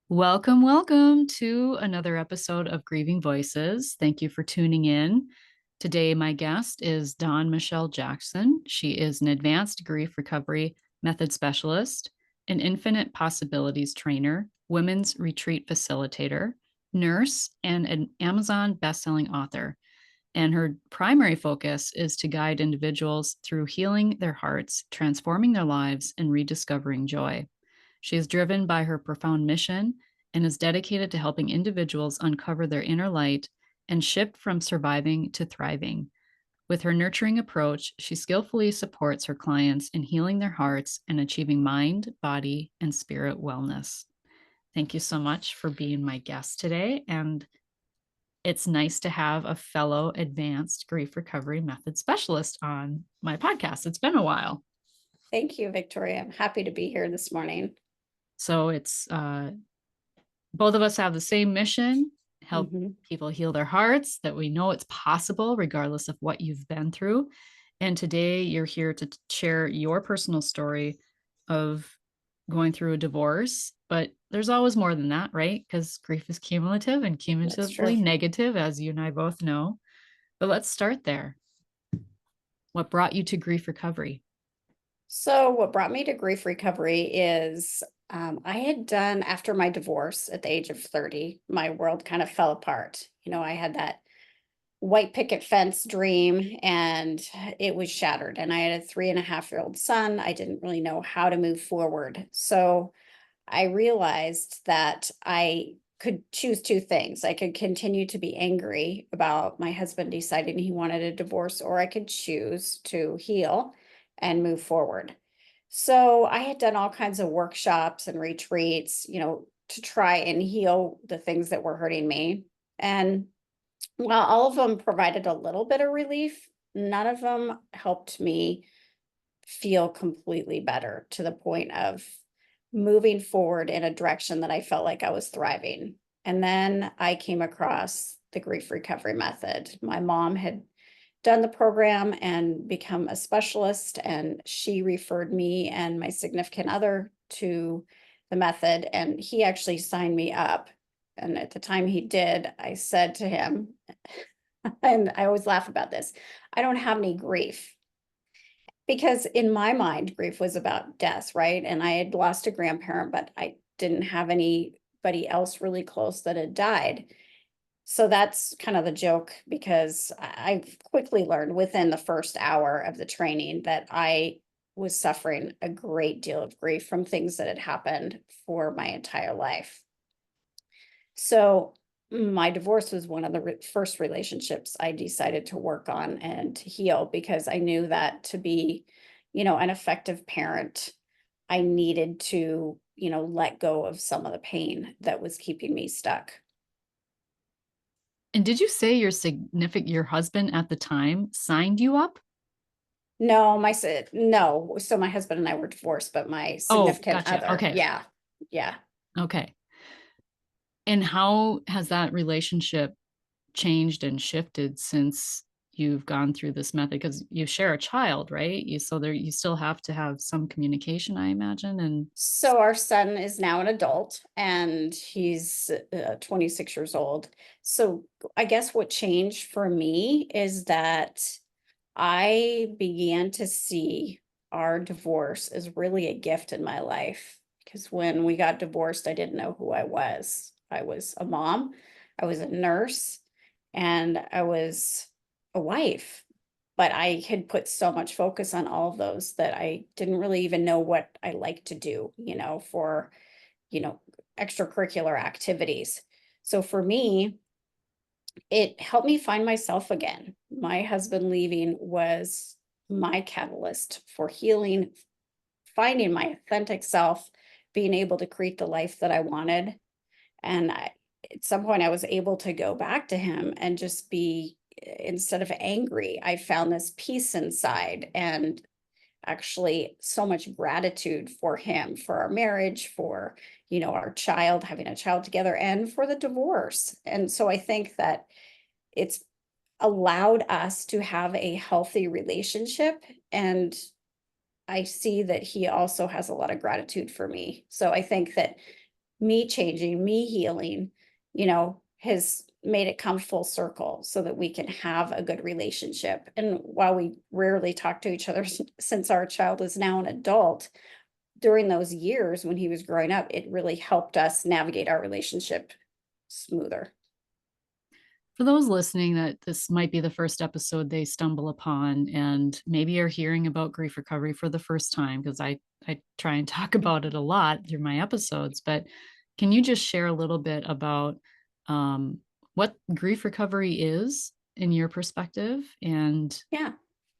Welcome, welcome to another episode of Grieving Voices. Thank you for tuning in. Today, my guest is Dawn Michelle Jackson. She is an advanced grief recovery method specialist, an infinite possibilities trainer, women's retreat facilitator, nurse, and an Amazon bestselling author. And her primary focus is to guide individuals through healing their hearts, transforming their lives, and rediscovering joy. She is driven by her profound mission and is dedicated to helping individuals uncover their inner light and shift from surviving to thriving. With her nurturing approach, she skillfully supports her clients in healing their hearts and achieving mind, body, and spirit wellness. Thank you so much for being my guest today. And it's nice to have a fellow advanced grief recovery method specialist on my podcast. It's been a while. Thank you, Victoria. I'm happy to be here this morning. So it's both of us have the same mission, help people heal their hearts, that we know it's possible regardless of what you've been through. And today you're here to share your personal story of going through a divorce, but there's always more than that, right? Because grief is cumulative and cumulatively negative, as you and I both know. But let's start there. What brought you to grief recovery? So what brought me to grief recovery is I had done, after my divorce at the age of 30, my world kind of fell apart. I had that white picket fence dream and it was shattered. And I had a 3.5-year-old son. I didn't really know how to move forward. So I realized that I could choose two things. I could continue to be angry about my husband deciding he wanted a divorce, or I could choose to heal and move forward. So I had done all kinds of workshops and retreats, to try and heal the things that were hurting me. And while all of them provided a little bit of relief, none of them helped me feel completely better to the point of moving forward in a direction that I felt like I was thriving. And then I came across the grief recovery method. My mom had done the program and become a specialist, and she referred me and my significant other to the method, and he actually signed me up. And at the time he did, I said to him, and I always laugh about this, I don't have any grief. Because in my mind, grief was about death, right? And I had lost a grandparent, but I didn't have anybody else really close that had died. So that's kind of the joke, because I quickly learned within the first hour of the training that I was suffering a great deal of grief from things that had happened for my entire life. So my divorce was one of the first relationships I decided to work on and to heal, because I knew that to be, an effective parent, I needed to, let go of some of the pain that was keeping me stuck. And did you say your husband at the time signed you up? No. So my husband and I were divorced, but my Oh, significant gotcha. other, Okay. yeah, yeah. Okay. And how has that relationship changed and shifted since you've gone through this method? Because you share a child, right? You still have to have some communication, I imagine. And So our son is now an adult, and he's 26 years old. So I guess what changed for me is that I began to see our divorce as really a gift in my life. Because when we got divorced, I didn't know who I was. I was a mom, I was a nurse, and I was a wife. But I had put so much focus on all of those that I didn't really even know what I like to do, for, you know, extracurricular activities. So for me, it helped me find myself again. My husband leaving was my catalyst for healing, finding my authentic self, being able to create the life that I wanted. And at some point, I was able to go back to him and just be, instead of angry, I found this peace inside, and actually so much gratitude for him, for our marriage, for, our child, having a child together, and for the divorce. And so I think that it's allowed us to have a healthy relationship. And I see that he also has a lot of gratitude for me. So I think that me changing, me healing, has made it come full circle so that we can have a good relationship. And while we rarely talk to each other since our child is now an adult, during those years when he was growing up, it really helped us navigate our relationship smoother. For those listening that this might be the first episode they stumble upon and maybe are hearing about grief recovery for the first time, because I try and talk about it a lot through my episodes, but can you just share a little bit about um, what grief recovery is in your perspective? And Yeah.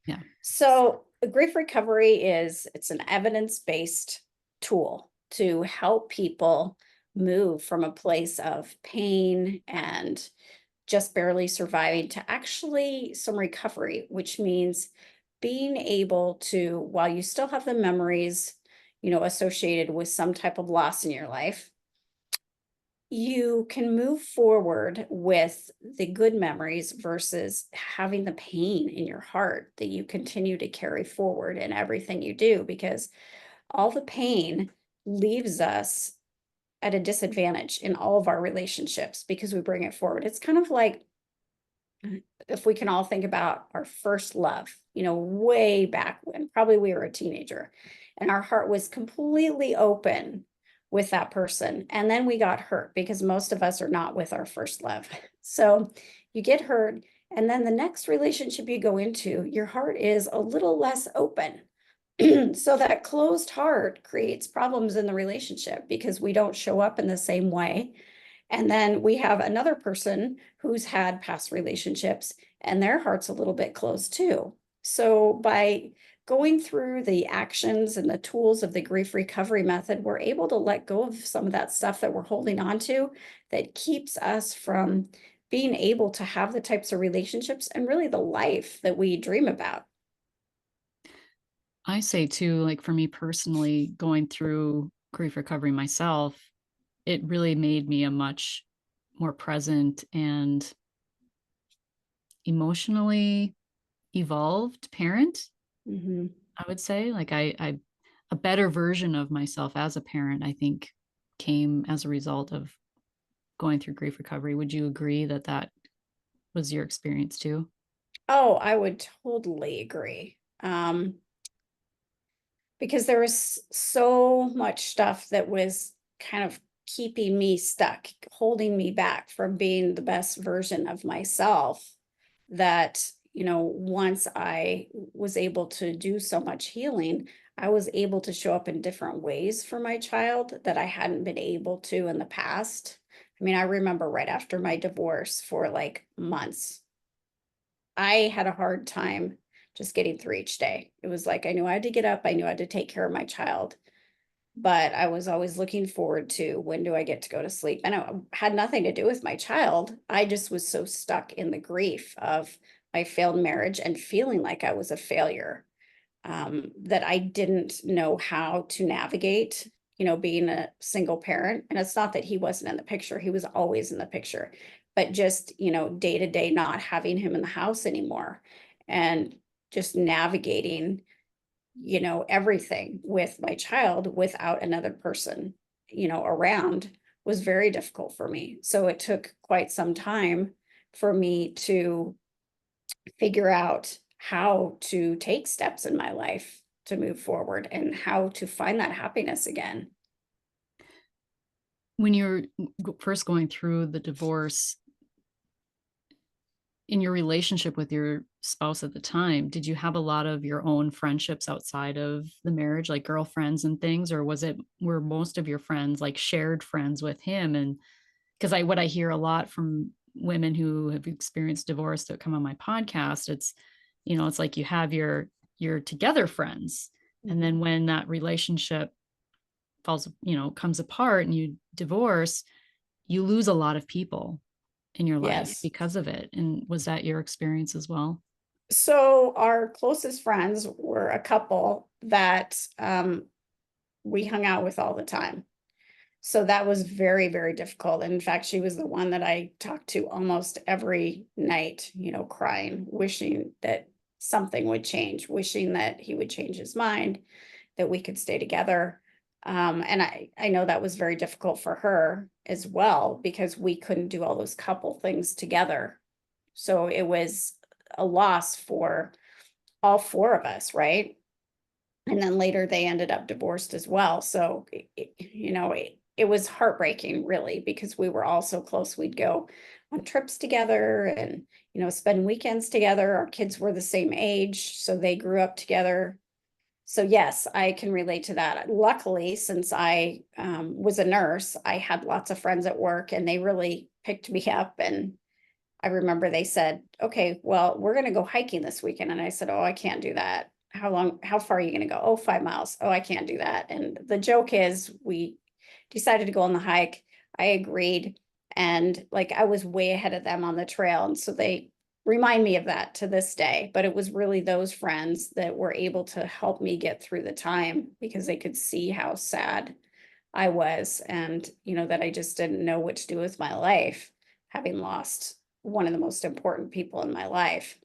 yeah. So, grief recovery it's an evidence-based tool to help people move from a place of pain and just barely surviving to actually some recovery, which means being able to, while you still have the memories, associated with some type of loss in your life, you can move forward with the good memories versus having the pain in your heart that you continue to carry forward in everything you do, because all the pain leaves us at a disadvantage in all of our relationships because we bring it forward. It's kind of like, if we can all think about our first love, way back when, probably we were a teenager, and our heart was completely open with that person. And then we got hurt because most of us are not with our first love. So you get hurt. And then the next relationship you go into, your heart is a little less open. So that closed heart creates problems in the relationship because we don't show up in the same way, and then we have another person who's had past relationships and their heart's a little bit closed too. So by going through the actions and the tools of the grief recovery method, we're able to let go of some of that stuff that we're holding on to that keeps us from being able to have the types of relationships and really the life that we dream about. I say too, like for me personally, going through grief recovery myself, it really made me a much more present and emotionally evolved parent, Mhm. I would say. Like I a better version of myself as a parent, I think, came as a result of going through grief recovery. Would you agree that that was your experience too? Oh, I would totally agree. Because there was so much stuff that was kind of keeping me stuck, holding me back from being the best version of myself, that, once I was able to do so much healing, I was able to show up in different ways for my child that I hadn't been able to in the past. I mean, I remember right after my divorce for like months, I had a hard time just getting through each day. It was like I knew I had to get up, I knew I had to take care of my child, but I was always looking forward to, when do I get to go to sleep? And it had nothing to do with my child. I just was so stuck in the grief of my failed marriage and feeling like I was a failure, that I didn't know how to navigate, being a single parent. And it's not that he wasn't in the picture, he was always in the picture, but just, day to day, not having him in the house anymore and just navigating, everything with my child without another person, around, was very difficult for me. So it took quite some time for me to figure out how to take steps in my life to move forward and how to find that happiness again. When you're first going through the divorce, in your relationship with your spouse at the time, did you have a lot of your own friendships outside of the marriage, like girlfriends and things, or were most of your friends like shared friends with him? And because what I hear a lot from women who have experienced divorce that come on my podcast, it's like you have your together friends, and Mhm. then when that relationship comes apart and you divorce, you lose a lot of people in your life Yes. because of it. And was that your experience as well? So our closest friends were a couple that we hung out with all the time. So that was very, very difficult. And in fact, she was the one that I talked to almost every night, crying, wishing that something would change, wishing that he would change his mind, that we could stay together. And I know that was very difficult for her as well because we couldn't do all those couple things together. So it was a loss for all four of us, right? And then later they ended up divorced as well. So, it was heartbreaking really because we were all so close. We'd go on trips together and, spend weekends together. Our kids were the same age, so they grew up together. So yes, I can relate to that. Luckily, since I was a nurse, I had lots of friends at work and they really picked me up. And I remember they said, okay, well, we're going to go hiking this weekend. And I said, oh, I can't do that. How far are you going to go? Oh, 5 miles. Oh, I can't do that. And the joke is we decided to go on the hike. I agreed. And like I was way ahead of them on the trail. And so they remind me of that to this day. But it was really those friends that were able to help me get through the time because they could see how sad I was and, that I just didn't know what to do with my life, having lost one of the most important people in my life.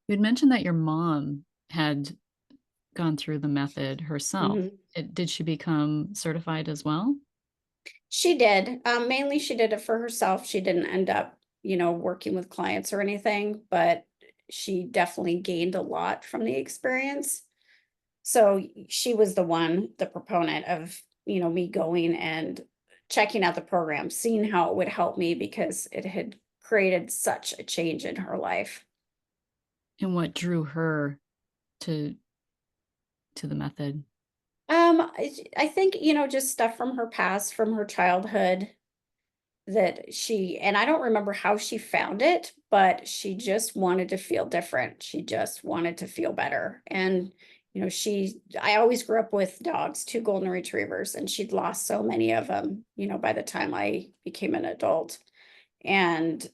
You had mentioned that your mom had gone through the method herself. Mhm. Did she become certified as well? She did. Mainly she did it for herself. She didn't end up, working with clients or anything, but she definitely gained a lot from the experience. So she was the proponent of, me going and checking out the program, seeing how it would help me because it had created such a change in her life. And what drew her to the method? I think, just stuff from her past, from her childhood that and I don't remember how she found it, but she just wanted to feel different. She just wanted to feel better. And, I always grew up with dogs, two golden retrievers, and she'd lost so many of them, by the time I became an adult. And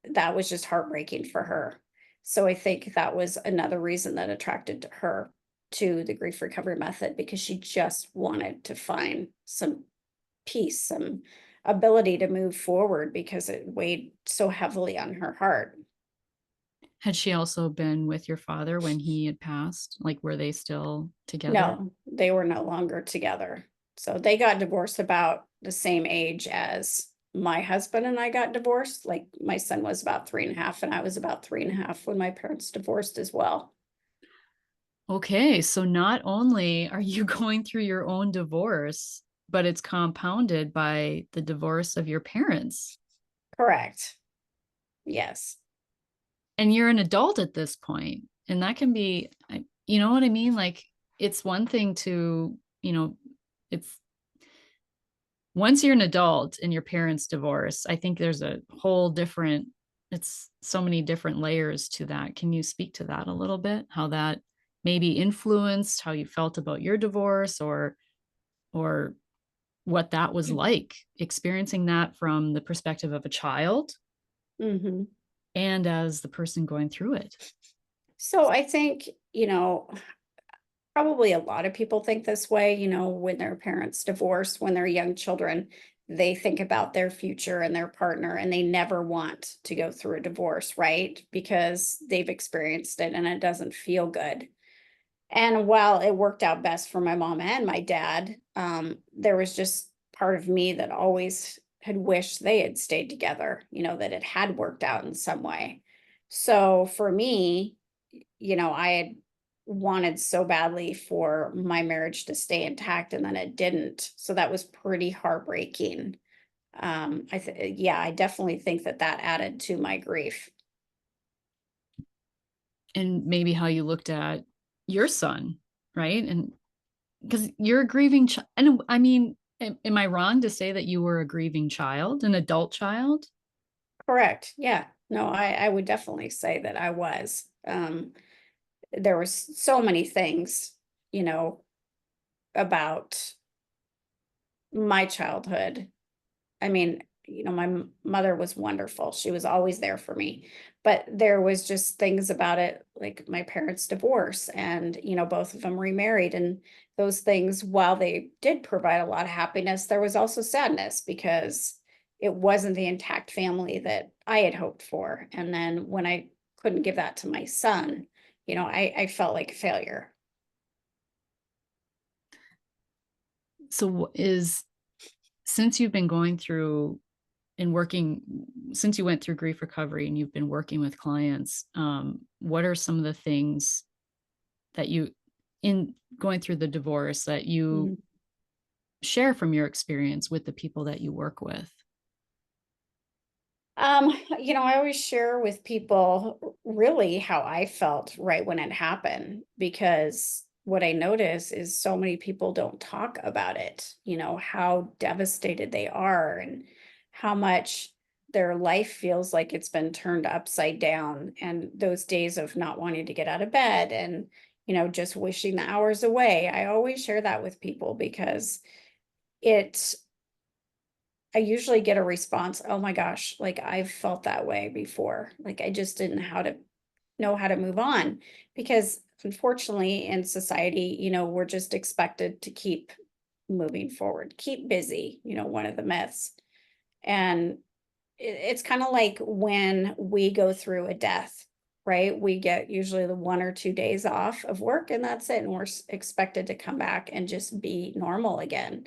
that was just heartbreaking for her. So I think that was another reason that attracted her to the grief recovery method because she just wanted to find some peace, some ability to move forward because it weighed so heavily on her heart. Had she also been with your father when he had passed? Like, were they still together? No, they were no longer together. So they got divorced about the same age as my husband and I got divorced. Like my son was about 3.5, and I was about 3.5 when my parents divorced as well. Okay, so not only are you going through your own divorce, but it's compounded by the divorce of your parents. Correct. Yes. And you're an adult at this point, and that can be, you know what I mean? Like, it's one thing to, it's once you're an adult and your parents divorce, I think there's a whole different, it's so many different layers to that. Can you speak to that a little bit? How that maybe influenced how you felt about your divorce, or what that was like experiencing that from the perspective of a child Hmm. and as the person going through it. So I think, probably a lot of people think this way, when their parents divorce, when they're young children, they think about their future and their partner, and they never want to go through a divorce, right? Because they've experienced it and it doesn't feel good. And while it worked out best for my mom and my dad, there was just part of me that always had wished they had stayed together, that it had worked out in some way. So for me, I had wanted so badly for my marriage to stay intact and then it didn't. So that was pretty heartbreaking. Yeah, I definitely think that that added to my grief. And maybe how you looked at your son, right? And because you're a grieving child. And I mean, am I wrong to say that you were a grieving child, an adult child? Correct. Yeah. No, I would definitely say that I was. There was so many things, you know, about my childhood. I mean, my mother was wonderful. She was always there for me. But there was just things about it, like my parents' divorce, and both of them remarried, and those things, while they did provide a lot of happiness, there was also sadness because it wasn't the intact family that I had hoped for. And then when I couldn't give that to my son, I felt like a failure. So is since you've been going through and working since you went through grief recovery and you've been working with clients, what are some of the things that you in going through the divorce that you Mhm. share from your experience with the people that you work with? I always share with people really how I felt right when it happened, because what I notice is so many people don't talk about it, how devastated they are and how much their life feels like it's been turned upside down. And those days of not wanting to get out of bed and, just wishing the hours away. I always share that with people because it I usually get a response, "Oh my gosh, like I've felt that way before. Like I just didn't know how to move on." Because unfortunately in society, we're just expected to keep moving forward, keep busy, one of the myths. And it's kind of like when we go through a death, right? We get usually the 1 or 2 days off of work and that's it. And we're expected to come back and just be normal again.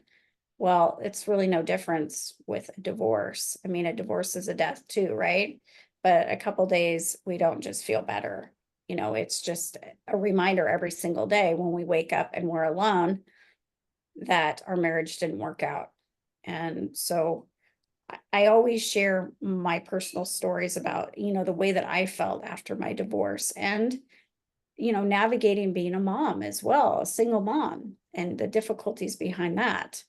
Well, it's really no difference with a divorce. I mean, a divorce is a death too, right? But a couple days, we don't just feel better. It's just a reminder every single day when we wake up and we're alone that our marriage didn't work out. And so I always share my personal stories about, the way that I felt after my divorce and, navigating being a mom as well, a single mom, and the difficulties behind that.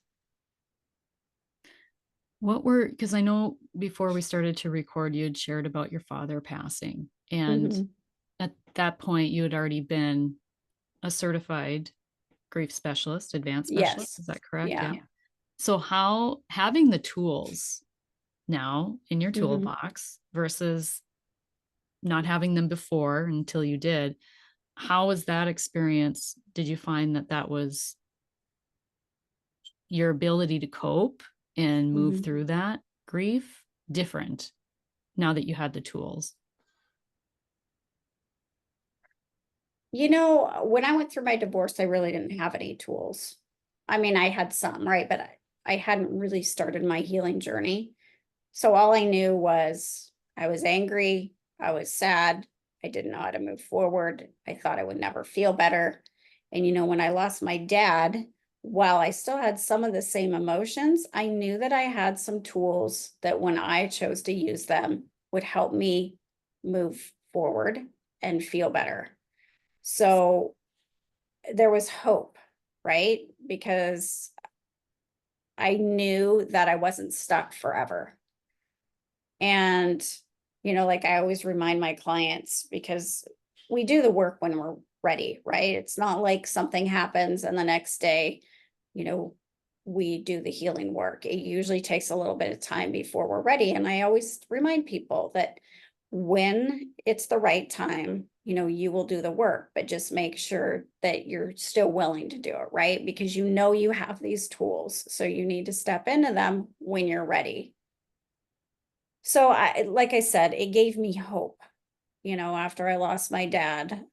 What were because I know before we started to record, you had shared about your father passing. And Mhm. at that point, you had already been a certified grief specialist, advanced specialist. Yes. Is that correct? Yeah. Yeah. So, how having the tools now in your Mhm. toolbox versus not having them before until you did, how was that experience? Did you find that that was your ability to cope and move Mhm. through that grief different now that you had the tools? When I went through my divorce, I really didn't have any tools. I mean, I had some, right? But I hadn't really started my healing journey. So all I knew was I was angry, I was sad, I didn't know how to move forward. I thought I would never feel better. And when I lost my dad, while I still had some of the same emotions, I knew that I had some tools that when I chose to use them would help me move forward and feel better. So there was hope, right? Because I knew that I wasn't stuck forever. And, like I always remind my clients, because we do the work when we're ready, right? It's not like something happens and the next day, you know, we do the healing work. It usually takes a little bit of time before we're ready. And I always remind people that when it's the right time, you will do the work, but just make sure that you're still willing to do it, right? Because you have these tools. So you need to step into them when you're ready. So like I said, it gave me hope, after I lost my dad,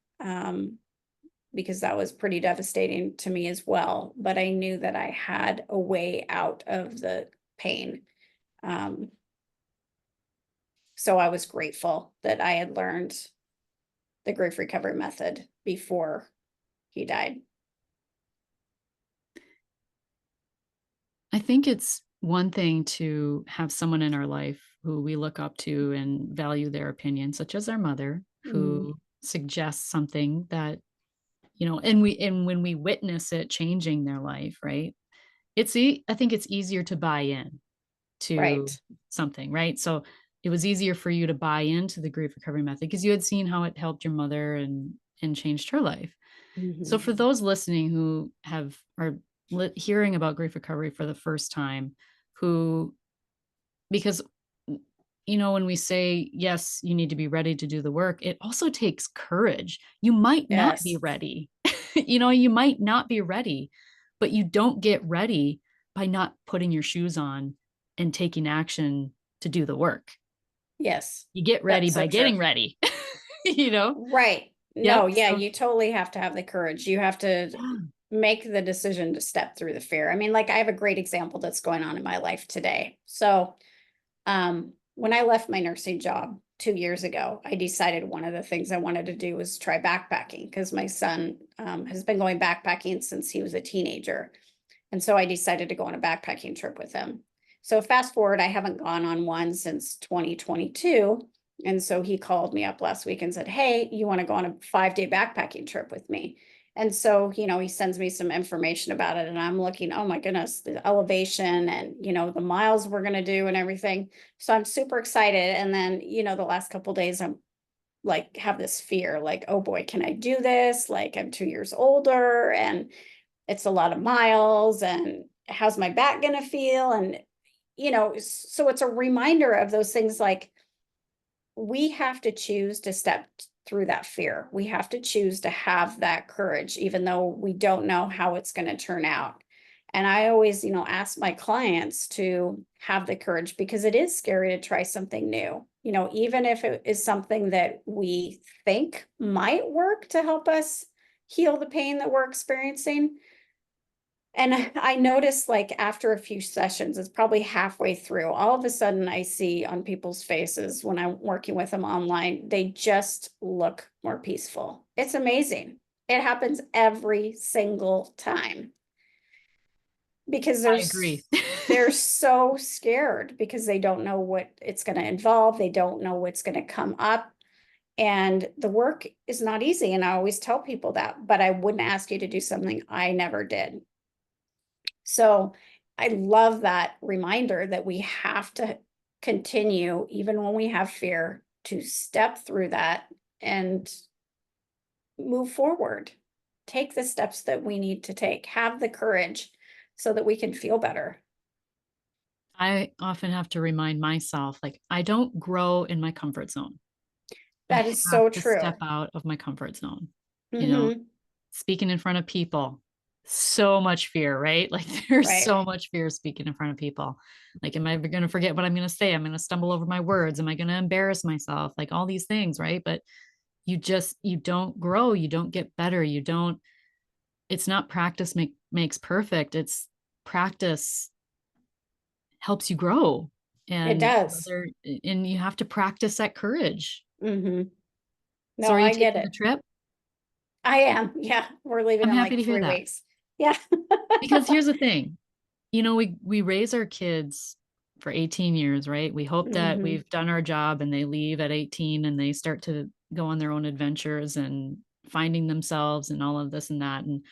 because that was pretty devastating to me as well. But I knew that I had a way out of the pain. Um, so I was grateful that I had learned the grief recovery method before he died. I think it's one thing to have someone in our life who we look up to and value their opinion, such as our mother, Mhm. who suggests something that, and when we witness it changing their life, right? I think it's easier to buy in to Right. something, right? So it was easier for you to buy into the grief recovery method because you had seen how it helped your mother and changed her life. So Mhm. for those listening who are hearing about grief recovery for the first time, who because when we say yes, you need to be ready to do the work, it also takes courage. You might not be Yes. ready. You might not be ready, but you don't get ready by not putting your shoes on and taking action to do the work. Yes. You get ready That's so by true. getting ready. you know? Right. Yep. No, yeah, So you totally have to have the courage. You have to yeah. make the decision to step through the fear. I mean, like I have a great example that's going on in my life today. So, when I left my nursing job 2 years ago, I decided one of the things I wanted to do was try backpacking because my son has been going backpacking since he was a teenager. And so I decided to go on a backpacking trip with him. So fast forward, I haven't gone on one since 2022. And so he called me up last week and said, "Hey, you want to go on a 5 day backpacking trip with me?" And so, he sends me some information about it. And I'm looking, oh my goodness, the elevation and, the miles we're going to do and everything. So I'm super excited. And then, the last couple of days, I'm like, have this fear, like, oh boy, can I do this? Like, I'm 2 years older and it's a lot of miles. And how's my back going to feel? And, so it's a reminder of those things like, we have to choose to step through that fear. We have to choose to have that courage, even though we don't know how it's going to turn out. And I always, ask my clients to have the courage because it is scary to try something new. Even if it is something that we think might work to help us heal the pain that we're experiencing. And I noticed like after a few sessions, it's probably halfway through, all of a sudden I see on people's faces when I'm working with them online, they just look more peaceful. It's amazing. It happens every single time because I agree. they're so scared because they don't know what it's going to involve. They don't know what's going to come up. And the work is not easy. And I always tell people that, but I wouldn't ask you to do something I never did. So I love that reminder that we have to continue, even when we have fear, to step through that and move forward. Take the steps that we need to take, have the courage so that we can feel better. I often have to remind myself, like, I don't grow in my comfort zone. I That is have so to true. step out of my comfort zone, you know, Hmm. speaking in front of people, so much fear, right? Like there's Right. so much fear speaking in front of people. Like, am I going to forget what I'm going to say? I'm going to stumble over my words. Am I going to embarrass myself? Like all these things, right? But you don't grow, you don't get better. You don't, it's not practice makes perfect. It's practice helps you grow. It And does. whether, and you have to practice that courage. Hmm. So No, are you I get taking the it. trip? I am. Yeah. We're leaving I'm in happy like to hear three that. weeks. Yeah. Because here's the thing, we raise our kids for 18 years, right? We hope that Hmm. we've done our job and they leave at 18 and they start to go on their own adventures and finding themselves and all of this and that. And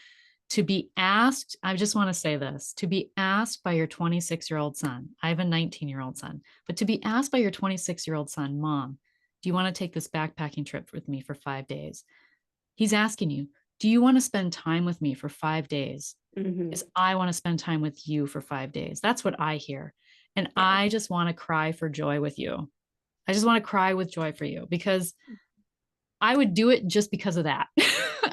to be asked, I just want to say this, to be asked by your 26-year-old son, I have a 19-year-old son, but to be asked by your 26-year-old son, Mom, do you want to take this backpacking trip with me for 5 days? He's asking you, do you want to spend time with me for 5 days? Hmm. Is I want to spend time with you for 5 days. That's what I hear. And Yeah. I just want to cry for joy with you. I just want to cry with joy for you because I would do it just because of that.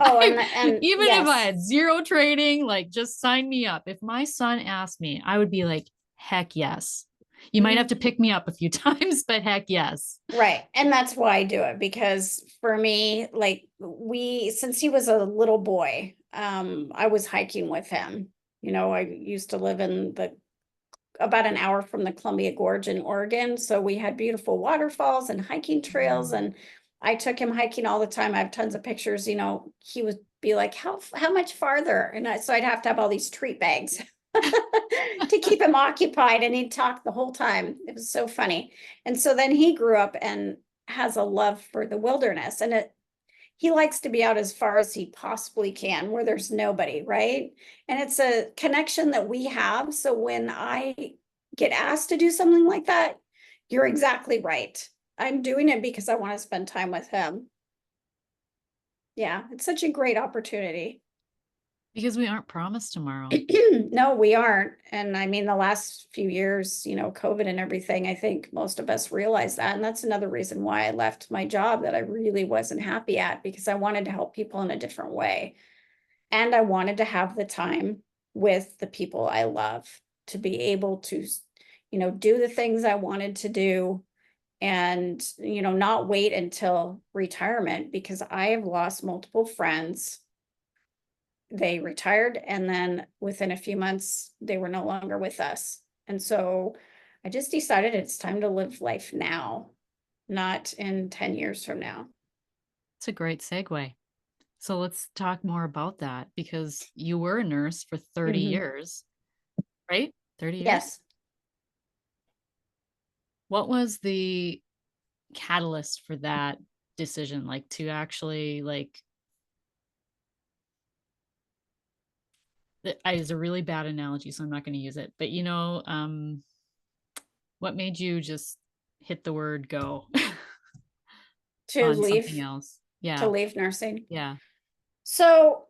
Oh, and Even if I yes. had zero training, like just sign me up. If my son asked me, I would be like, heck yes. You might have to pick me up a few times, but heck yes. Right. And that's why I do it because for me, like since he was a little boy, I was hiking with him. I used to live in the about an hour from the Columbia Gorge in Oregon. So we had beautiful waterfalls and hiking trails. And I took him hiking all the time. I have tons of pictures. He would be like, how much farther? And so I'd have to have all these treat bags to keep him occupied. And he'd talk the whole time. It was so funny. And so then he grew up and has a love for the wilderness. And he likes to be out as far as he possibly can where there's nobody, right? And it's a connection that we have. So when I get asked to do something like that, you're exactly right. I'm doing it because I want to spend time with him. Yeah, it's such a great opportunity. Because we aren't promised tomorrow. No, we aren't. And I mean, the last few years, COVID and everything, I think most of us realize that. And that's another reason why I left my job that I really wasn't happy at because I wanted to help people in a different way. And I wanted to have the time with the people I love to be able to, do the things I wanted to do and, not wait until retirement because I have lost multiple friends they retired, and then within a few months, they were no longer with us. And so I just decided it's time to live life now, not in 10 years from now. It's a great segue. So let's talk more about that because you were a nurse for 30 Mhm. years, right? 30 years? Yes. What was the catalyst for that decision? Like to actually like is a really bad analogy, so I'm not going to use it. But what made you just hit the word go To on something leave else? to Yeah. leave nursing. Yeah. So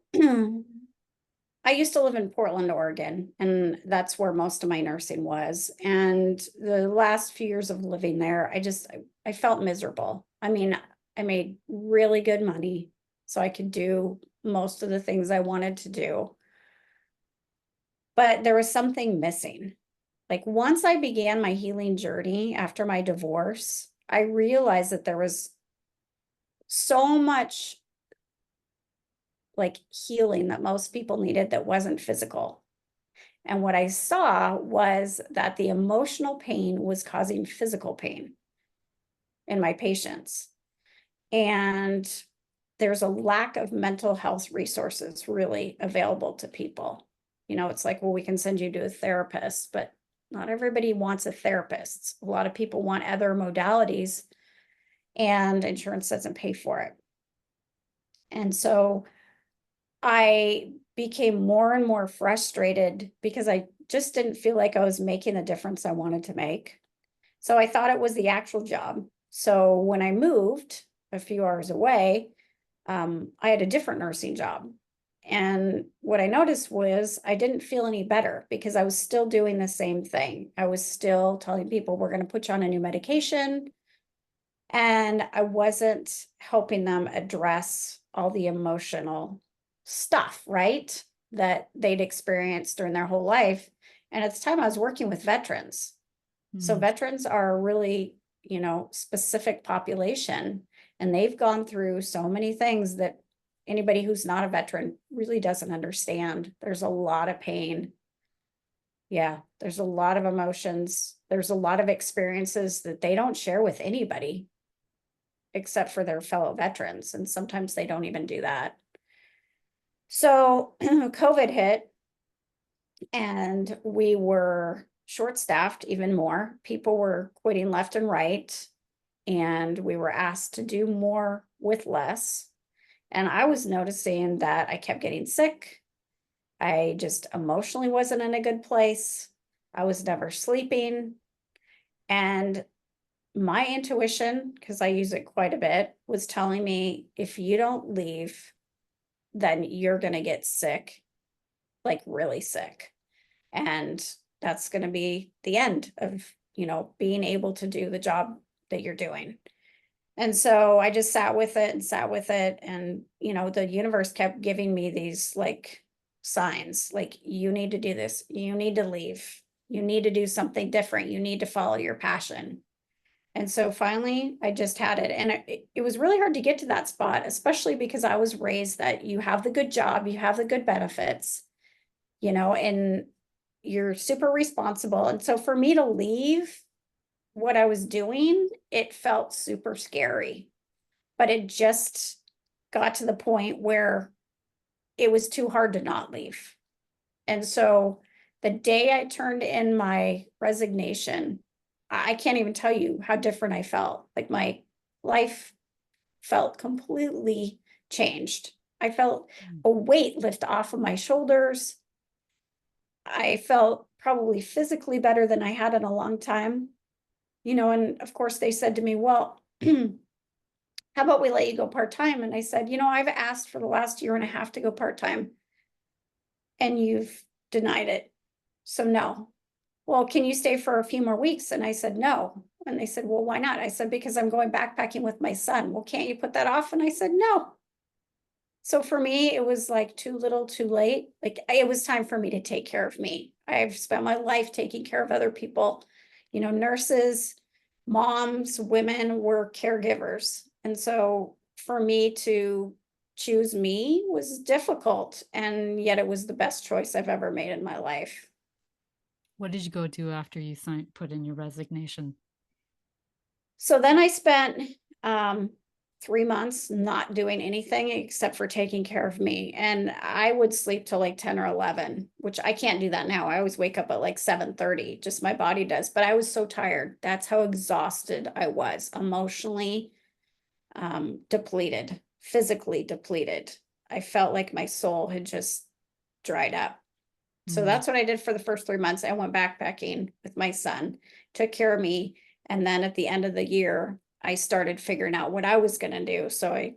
I used to live in Portland, Oregon, and that's where most of my nursing was. And the last few years of living there, I felt miserable. I mean, I made really good money, so I could do most of the things I wanted to do, but there was something missing. Like once I began my healing journey after my divorce, I realized that there was so much like healing that most people needed that wasn't physical. And what I saw was that the emotional pain was causing physical pain in my patients. And there's a lack of mental health resources really available to people. It's like, well, we can send you to a therapist, but not everybody wants a therapist. A lot of people want other modalities, and insurance doesn't pay for it. And so I became more and more frustrated because I just didn't feel like I was making the difference I wanted to make. So I thought it was the actual job. So when I moved a few hours away, I had a different nursing job. And what I noticed was I didn't feel any better because I was still doing the same thing. I was still telling people we're going to put you on a new medication. And I wasn't helping them address all the emotional stuff, right? That they'd experienced during their whole life. And at the time, I was working with veterans. So Mm, veterans are a really, specific population, and they've gone through so many things that anybody who's not a veteran really doesn't understand. There's a lot of pain. Yeah, there's a lot of emotions. There's a lot of experiences that they don't share with anybody except for their fellow veterans, and sometimes they don't even do that. So COVID hit, and we were short-staffed even more. People were quitting left and right, and we were asked to do more with less. And I was noticing that I kept getting sick. I just emotionally wasn't in a good place. I was never sleeping. And my intuition, because I use it quite a bit, was telling me if you don't leave, then you're going to get sick, like really sick. And that's going to be the end of, being able to do the job that you're doing. And so I just sat with it and sat with it. And, the universe kept giving me these like signs like, you need to do this, you need to leave, you need to do something different, you need to follow your passion. And so finally, I just had it. And it was really hard to get to that spot, especially because I was raised that you have the good job, you have the good benefits, and you're super responsible. And so for me to leave what I was doing, it felt super scary. But it just got to the point where it was too hard to not leave. And so the day I turned in my resignation, I can't even tell you how different I felt. Like my life felt completely changed. I felt mm, a weight lift off of my shoulders. I felt probably physically better than I had in a long time, and of course they said to me, well, how about we let you go part time? And I said, I've asked for the last year and a half to go part time, and you've denied it. So no. Well, can you stay for a few more weeks? And I said, no. And they said, well, why not? I said, because I'm going backpacking with my son. Well, can't you put that off? And I said, no. So for me, it was like too little, too late. Like it was time for me to take care of me. I've spent my life taking care of other people. Nurses, moms, women were caregivers. And so for me to choose me was difficult, and yet it was the best choice I've ever made in my life. What did you go do after you put in your resignation? So then I spent, 3 months not doing anything except for taking care of me, and I would sleep till, like, 10 or 11, which I can't do that now. I always wake up at, like, 7:30, just my body does, but I was so tired. That's how exhausted I was, emotionally, depleted, physically depleted. I felt like my soul had just dried up. So Mm. that's what I did for the first 3 months. I went backpacking with my son, took care of me, and then at the end of the year, I started figuring out what I was gonna do. So I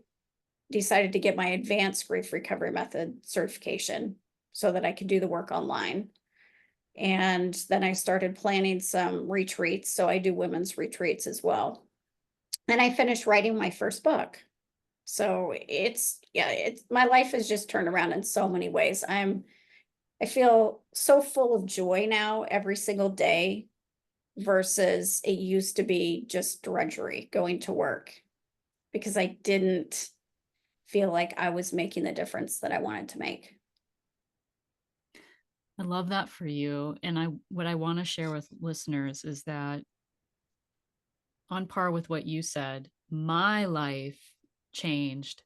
decided to get my advanced grief recovery method certification so that I could do the work online. And then I started planning some retreats. So I do women's retreats as well. And I finished writing my first book. So it's my life has just turned around in so many ways. I feel so full of joy now every single day versus it used to be just drudgery going to work because I didn't feel like I was making the difference that I wanted to make. I love that for you. And what I want to share with listeners is that on par with what you said, my life changed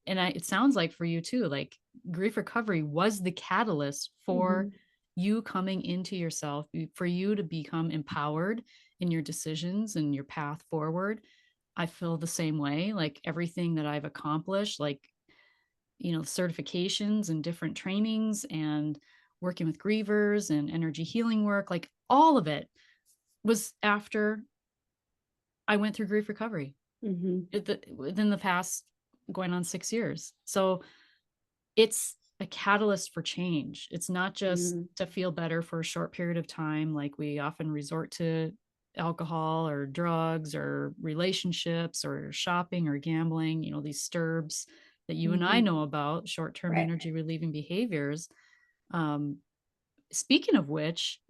it sounds like for you too, like grief recovery was the catalyst for Mhm. you coming into yourself, for you to become empowered in your decisions and your path forward. I feel the same way. Like everything that I've accomplished, like, certifications and different trainings and working with grievers and energy healing work, like all of it was after I went through grief recovery Mhm. within the past going on 6 years. So it's a catalyst for change. It's not just Mhm. to feel better for a short period of time, like we often resort to alcohol or drugs or relationships or shopping or gambling, these STIRBs that you and I Mhm. know about, short term Right. energy relieving behaviors. Um, Speaking of which,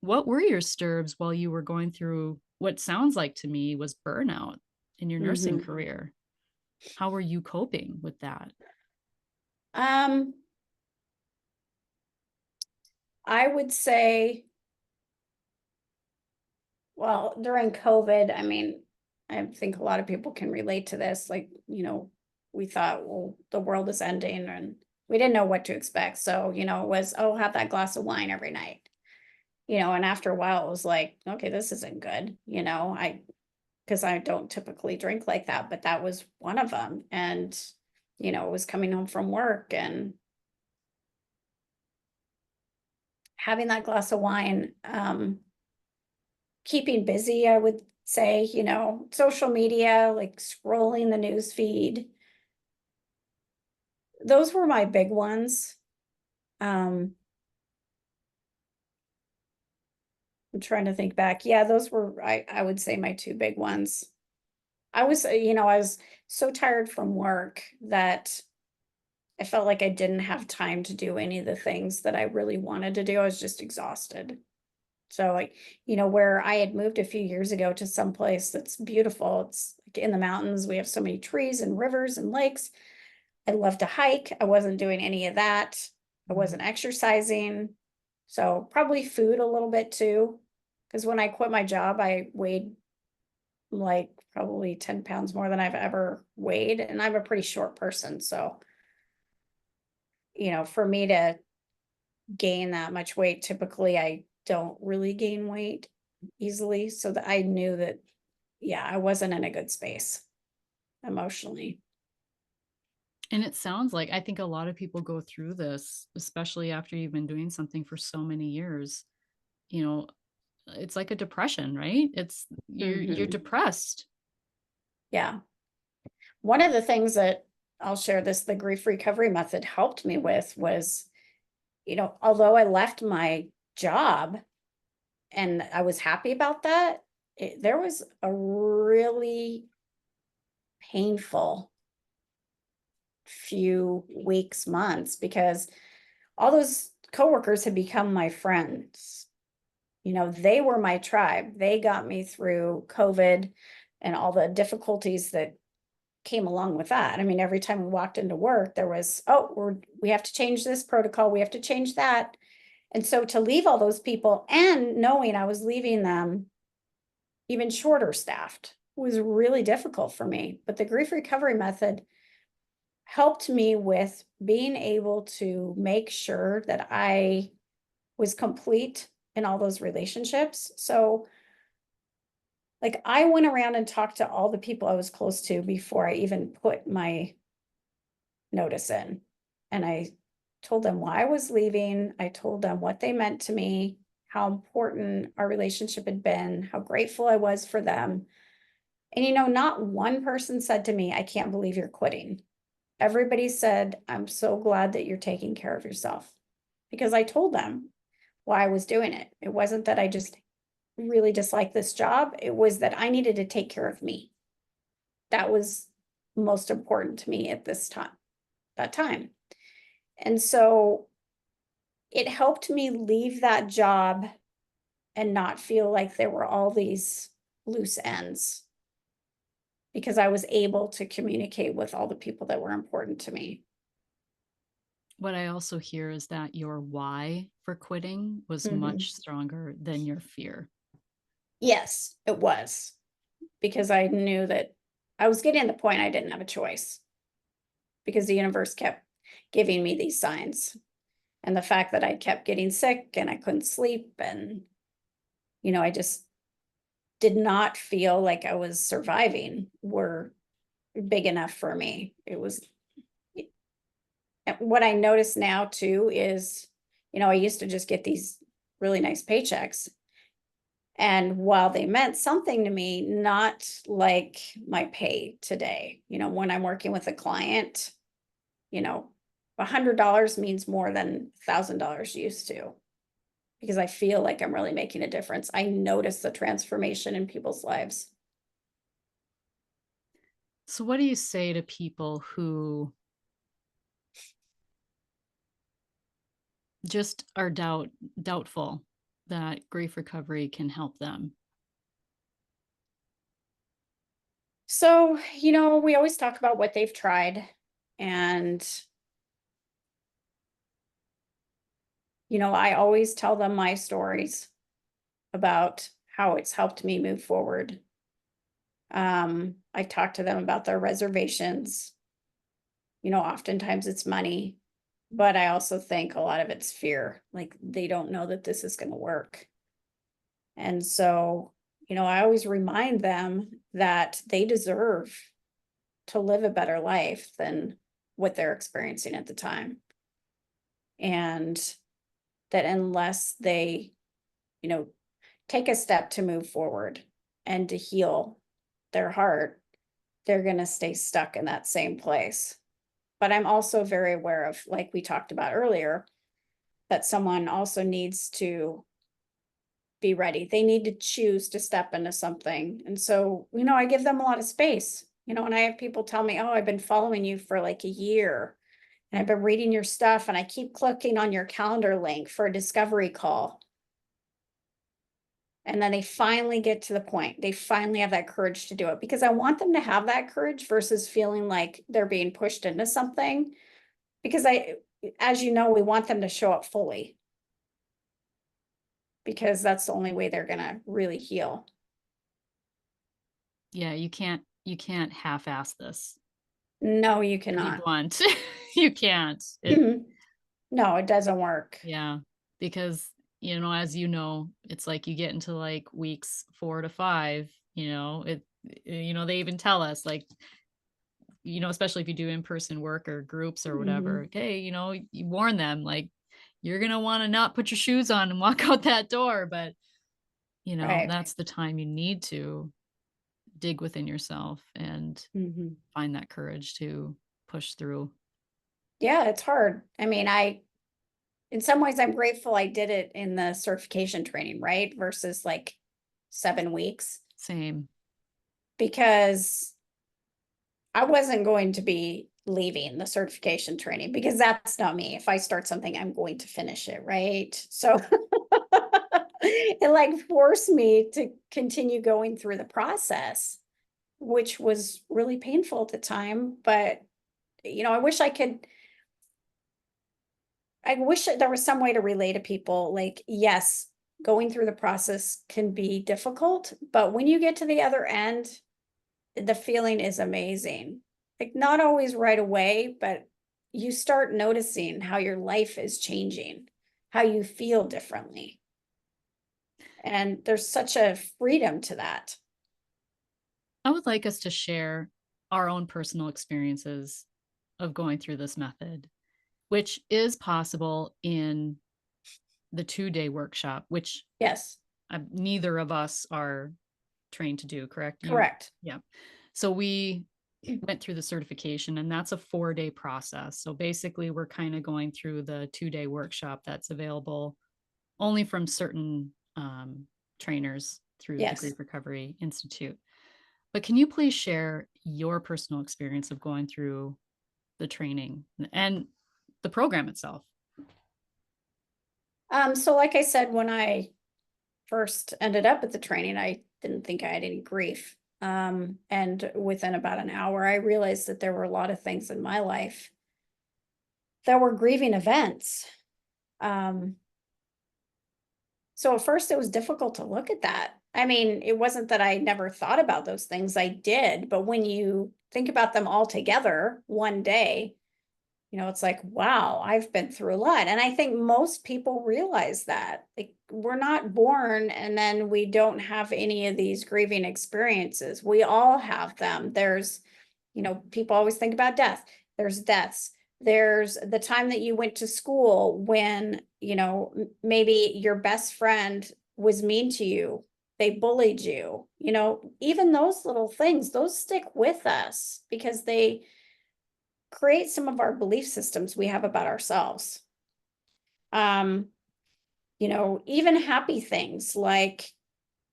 what were your STIRBs while you were going through what sounds like to me was burnout in your nursing Mhm. career? How were you coping with that? Um, I would say, well, during COVID, I mean, I think a lot of people can relate to this. Like, we thought, well, the world is ending and we didn't know what to expect. So, it was, oh, have that glass of wine every night. And after a while it was like, okay, this isn't good. Because I don't typically drink like that, but that was one of them. And, it was coming home from work and having that glass of wine, keeping busy, I would say, social media, like scrolling the news feed. Those were my big ones. Um, I'm trying to think back. Yeah, those were, I would say, my two big ones. I was so tired from work that I felt like I didn't have time to do any of the things that I really wanted to do. I was just exhausted. So, like, where I had moved a few years ago to some place that's beautiful. It's like in the mountains. We have so many trees and rivers and lakes. I love to hike. I wasn't doing any of that. I Mm. wasn't exercising. So, probably food a little bit too. Because when I quit my job, I weighed like probably 10 pounds more than I've ever weighed. And I'm a pretty short person. So, for me to gain that much weight, typically I don't really gain weight easily. So that I knew that, yeah, I wasn't in a good space emotionally. And it sounds like I think a lot of people go through this, especially after you've been doing something for so many years. You know, it's like a depression, right? You're Hmm. depressed. Yeah. One of the things that I'll share this, the grief recovery method helped me with was, although I left my job and I was happy about that, there was a really painful few weeks, months, because all those coworkers had become my friends. They were my tribe. They got me through COVID and all the difficulties that came along with that. I mean, every time we walked into work, there was, oh, we have to change this protocol, we have to change that. And so to leave all those people and knowing I was leaving them even shorter staffed was really difficult for me. But the grief recovery method helped me with being able to make sure that I was complete in all those relationships. So, like, I went around and talked to all the people I was close to before I even put my notice in. And I told them why I was leaving. I told them what they meant to me, how important our relationship had been, how grateful I was for them. And, not one person said to me, I can't believe you're quitting. Everybody said, I'm so glad that you're taking care of yourself, because I told them why I was doing it. It wasn't that I just really disliked this job. It was that I needed to take care of me. That was most important to me at that time. And so it helped me leave that job and not feel like there were all these loose ends, because I was able to communicate with all the people that were important to me. What I also hear is that your why for quitting was Mhm. much stronger than your fear. Yes, it was, because I knew that I was getting to the point I didn't have a choice, because the universe kept giving me these signs. And the fact that I kept getting sick and I couldn't sleep, and, I just did not feel like I was surviving, were big enough for me. It was what I notice now too is, I used to just get these really nice paychecks. And while they meant something to me, not like my pay today. When I'm working with a client, you know, $100 means more than $1,000 used to, because I feel like I'm really making a difference. I notice the transformation in people's lives. So, what do you say to people who just are doubtful that grief recovery can help them? So, we always talk about what they've tried. And, I always tell them my stories about how it's helped me move forward. I talk to them about their reservations. Oftentimes it's money, but I also think a lot of it's fear. Like, they don't know that this is going to work. And so, I always remind them that they deserve to live a better life than what they're experiencing at the time. And that unless they, you know, take a step to move forward and to heal their heart, they're going to stay stuck in that same place. But I'm also very aware of, like we talked about earlier, that someone also needs to be ready. They need to choose to step into something. And so, I give them a lot of space. And I have people tell me, oh, I've been following you for like a year, and I've been reading your stuff, and I keep clicking on your calendar link for a discovery call. And then they finally get to the point. They finally have that courage to do it, because I want them to have that courage versus feeling like they're being pushed into something. Because as we want them to show up fully, because that's the only way they're going to really heal. Yeah, you can't half-ass this. No, you To be cannot. blunt, you can't. It No, it doesn't work. Yeah, because, as it's like you get into, like, weeks 4 to 5, they even tell us, like, especially if you do in-person work or groups or whatever, Mhm. okay, you warn them, like, "You're gonna wanna not put your shoes on and walk out that door," but, Right. that's the time you need to dig within yourself and Mhm. find that courage to push through. Yeah, it's hard. I mean, in some ways, I'm grateful I did it in the certification training, right? Versus like 7 weeks, Same. because I wasn't going to be leaving the certification training, because that's not me. If I start something, I'm going to finish it, right? So it like forced me to continue going through the process. which was really painful at the time. But, I wish that there was some way to relay to people, like, yes, going through the process can be difficult, but when you get to the other end, the feeling is amazing. Like, not always right away, but you start noticing how your life is changing, how you feel differently. And there's such a freedom to that. I would like us to share our own personal experiences of going through this method, which is possible in the 2-day workshop, which Yes, neither of us are trained to do, correct? correct. Yeah. So we went through the certification, and that's a 4-day process. So basically, we're kind of going through the 2-day workshop that's available only from certain trainers through the Yes. Grief Recovery Institute. But can you please share your personal experience of going through the training and the program itself? So like I said, when I first ended up at the training, I didn't think I had any grief. And within about an hour, I realized that there were a lot of things in my life that were grieving events. Um, so at first it was difficult to look at that. I mean, it wasn't that I never thought about those things, I did, but when you think about them all together one day, it's like, wow, I've been through a lot. And I think most people realize that. Like, we're not born and then we don't have any of these grieving experiences. We all have them. People always think about death. There's deaths. There's the time that you went to school when, maybe your best friend was mean to you. They bullied you. Even those little things, those stick with us because they create some of our belief systems we have about ourselves. Um, even happy things like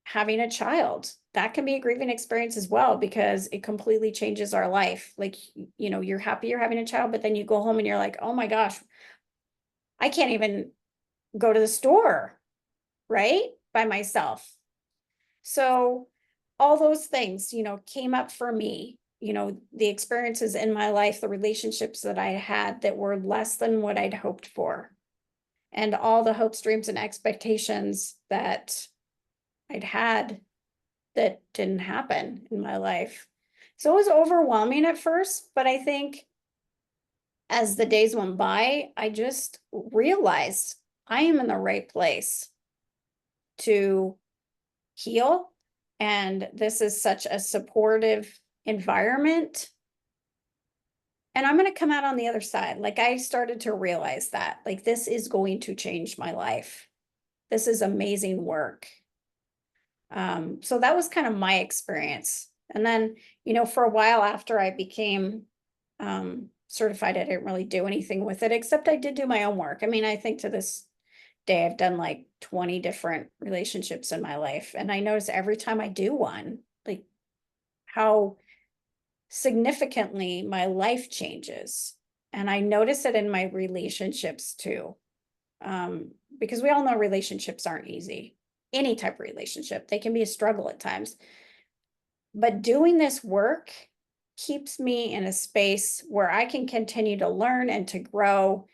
having a child, that can be a grieving experience as well because it completely changes our life. Like, you're happy you're having a child, but then you go home and you're like, oh my gosh, I can't even go to the store, right? By myself. So all those things, came up for me, the experiences in my life, the relationships that I had that were less than what I'd hoped for, and all the hopes, dreams, and expectations that I'd had that didn't happen in my life. So it was overwhelming at first, but I think as the days went by, I just realized I am in the right place to heal. And this is such a supportive environment. And I'm going to come out on the other side. Like, I started to realize that, like, this is going to change my life. This is amazing work. So that was kind of my experience. And then, for a while after I became certified, I didn't really do anything with it, except I did do my own work. I mean, I think to this day, I've done like 20 different relationships in my life. And I notice every time I do one, like, how significantly my life changes. And I notice it in my relationships too. Because we all know relationships aren't easy. Any type of relationship, they can be a struggle at times. But doing this work keeps me in a space where I can continue to learn and to grow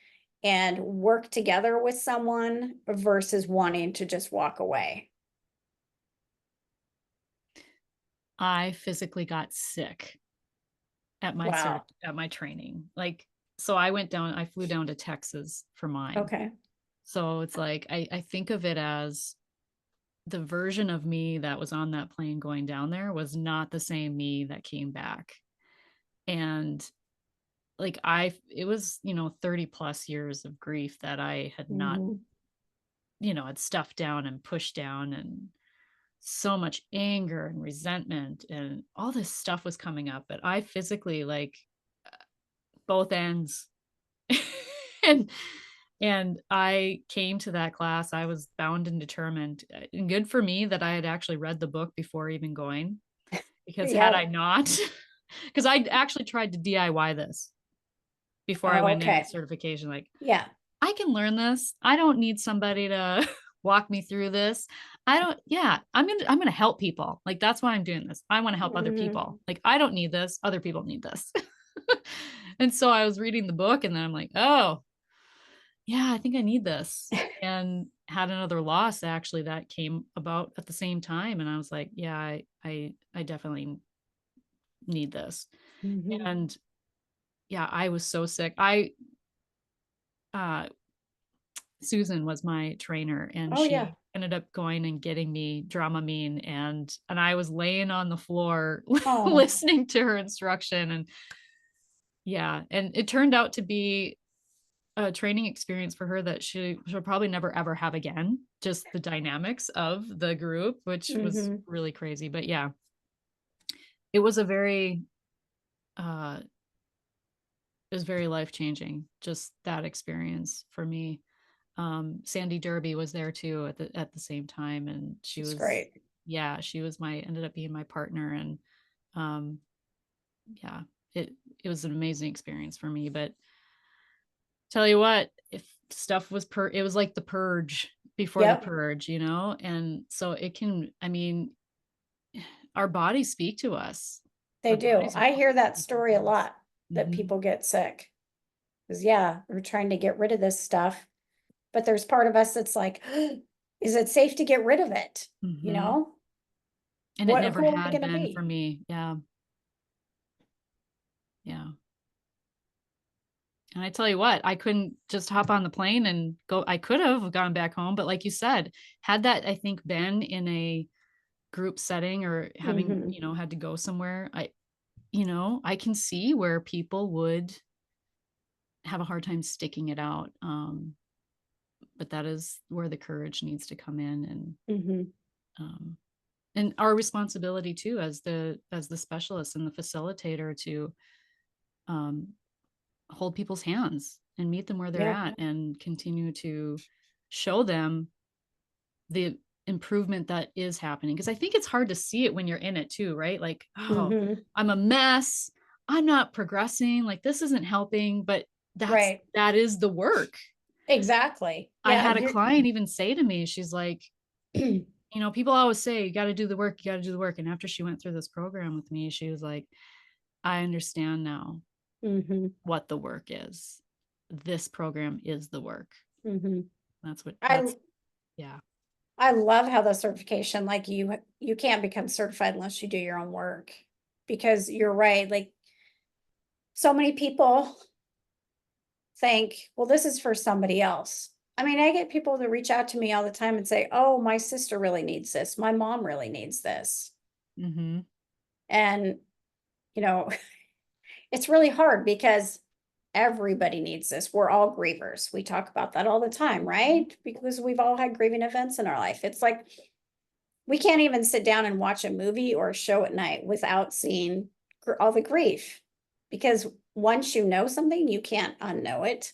and work together with someone versus wanting to just walk away. I physically got sick Wow. at my training. Like, so I flew down to Texas for mine. Okay. So it's like I think of it as the version of me that was on that plane going down there was not the same me that came back. And like it was, 30 plus years of grief that I had not, Mhm. had stuffed down and pushed down, and so much anger and resentment and all this stuff was coming up. But I physically, like, both ends. and I came to that class. I was bound and determined. And good for me that I had actually read the book before even going, because had Yeah. I not, because I actually tried to DIY this before I Oh, went in okay. with certification. Like, Yeah. I can learn this. I don't need somebody to walk me through this. I'm gonna help people. Like, that's why I'm doing this. I want to help other Mhm. people. Like, I don't need this, other people need this. And so I was reading the book and then I'm like, oh, yeah, I think I need this. And had another loss actually that came about at the same time. And I was like, yeah, I definitely need this. Mhm. And yeah, I was so sick. Uh Susan was my trainer and Oh, yeah. she ended up going and getting me Dramamine and I was laying on the floor Oh, listening to her instruction and yeah, and it turned out to be a training experience for her that she'll probably never ever have again. Just the dynamics of the group, which was mhm. really crazy. But yeah, it was a very uh it was very life changing, just that experience for me. Sandy Derby was there too at the same time, and she She's was great. yeah, she was my ended up being my partner, and um, yeah, it it was an amazing experience for me. But tell you what, if stuff was it was like the purge before the Yep, purge, and so it can, I mean, our bodies speak to us. they Our do. bodies are I hear always that speaking story a to us. lot, that Hmm. people get sick. 'Cause yeah, we're trying to get rid of this stuff, but there's part of us that's like, "Is it safe to get rid of it?" You Hmm. know? And it never Who are we had gonna been for be? me. Yeah. Yeah. And I tell you what, I couldn't just hop on the plane and go. I could have gone back home, but like you said, had that, I think, been in a group setting or having, Mhm, had to go somewhere, I can see where people would have a hard time sticking it out. But that is where the courage needs to come in, mhm. um, and our responsibility too, as the specialist and the facilitator, to um, hold people's hands and meet them where they're Yeah. at and continue to show them the improvement that is happening, because I think it's hard to see it when you're in it too, right? Like, oh, Mhm. I'm a mess, I'm not progressing, like this isn't helping, but Right. that is the work. Exactly. I Yeah, had a you're client even say to me, she's like, people always say you got to do the work, you got to do the work, and after she went through this program with me, she was like, I understand now Mhm, what the work is. This program is the work. mhm. That's what I that's Yeah. I love how the certification, like, you can't become certified unless you do your own work, because you're right, like, so many people think, well, this is for somebody else. I mean, I get people that reach out to me all the time and say, oh, my sister really needs this. My mom really needs this. Mhm. And, you know, it's really hard because everybody needs this. We're all grievers. We talk about that all the time, right? Because we've all had grieving events in our life. It's like we can't even sit down and watch a movie or a show at night without seeing all the grief. Because once you know something, you can't unknow it.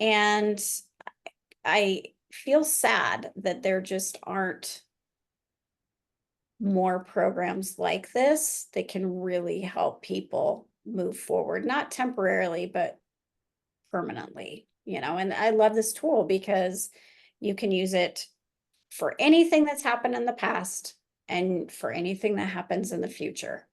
And I feel sad that there just aren't more programs like this that can really help people move forward, not temporarily, but permanently, and I love this tool because you can use it for anything that's happened in the past and for anything that happens in the future.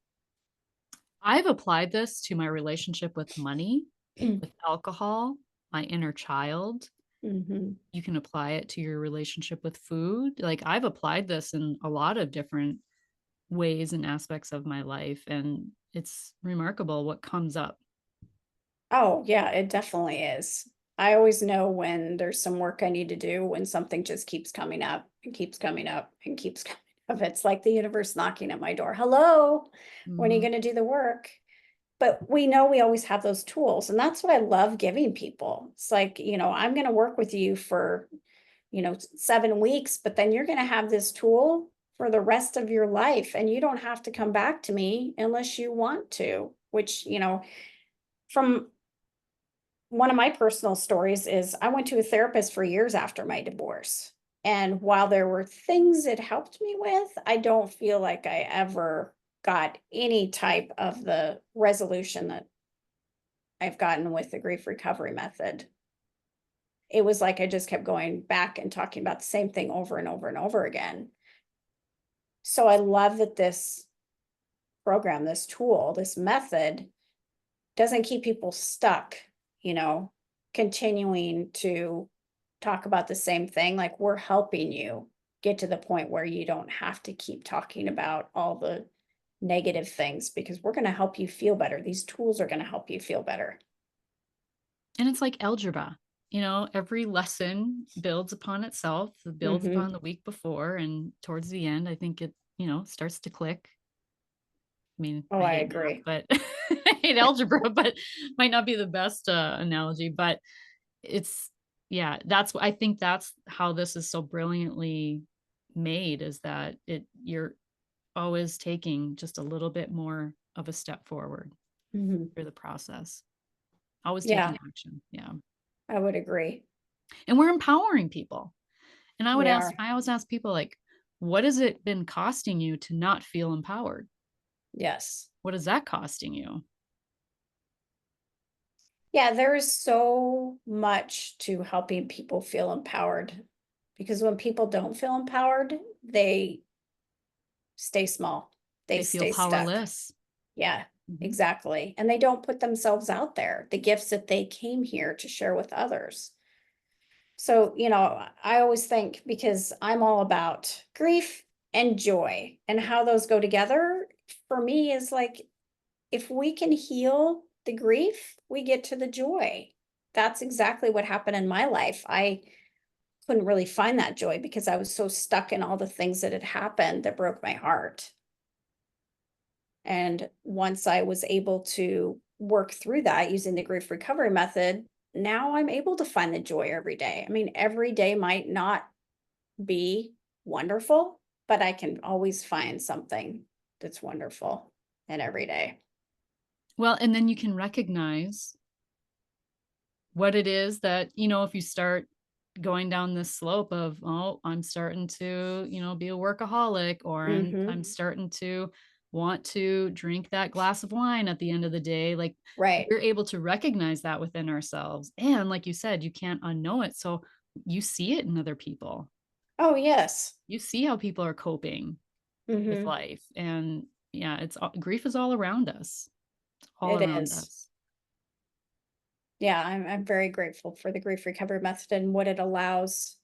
I've applied this to my relationship with money, with alcohol, my inner child. Hmm. You can apply it to your relationship with food. Like, I've applied this in a lot of different ways and aspects of my life, and it's remarkable what comes up. Oh, yeah, it definitely is. I always know when there's some work I need to do, when something just keeps coming up and keeps coming up and keeps coming up. It's like the universe knocking at my door. Hello, when are you Mhm. going to do the work? But we know we always have those tools. And that's what I love giving people. It's like, I'm going to work with you for, 7 weeks, but then you're going to have this tool for the rest of your life. And you don't have to come back to me unless you want to, which, from one of my personal stories is I went to a therapist for years after my divorce. And while there were things it helped me with, I don't feel like I ever got any type of the resolution that I've gotten with the grief recovery method. it was like I just kept going back and talking about the same thing over and over and over again. So I love that this program, this tool, this method doesn't keep people stuck, you know, continuing to talk about the same thing. Like, we're helping you get to the point where you don't have to keep talking about all the negative things, because we're going to help you feel better. These tools are going to help you feel better. And it's like algebra. Every lesson builds upon itself, it builds Hmm. upon the week before, and towards the end, I think it, starts to click. I mean, Oh, I I hate math, agree. but I hate algebra, but might not be the best analogy. But it's, yeah, I think that's how this is so brilliantly made, is that you're always taking just a little bit more of a step forward Hmm. through the process, always Yeah, taking action. Yeah. I would agree. And we're empowering people. And We are. I always ask people, like, what has it been costing you to not feel empowered? Yes. What is that costing you? Yeah, there is so much to helping people feel empowered, because when people don't feel empowered, they stay small, they They feel stay stuck. powerless. Yeah, Mhm. exactly. And they don't put themselves out there, the gifts that they came here to share with others. So, I always think, because I'm all about grief and joy and how those go together, for me is like, if we can heal the grief, we get to the joy. That's exactly what happened in my life. I couldn't really find that joy because I was so stuck in all the things that had happened that broke my heart. And once I was able to work through that using the grief recovery method, now I'm able to find the joy every day. I mean, every day might not be wonderful, but I can always find something that's wonderful in every day. Well, and then you can recognize what it is that, if you start going down this slope of, oh, I'm starting to, be a workaholic, or I'm Hmm. starting to want to drink that glass of wine at the end of the day, like, Right. we're able to recognize that within ourselves. And like you said, you can't unknow it. So you see it in other people. Oh, yes. You see how people are coping with Hmm. life. And yeah, grief is all around us. It's all It around is. us. Yeah, I'm very grateful for the grief recovery method and what it allows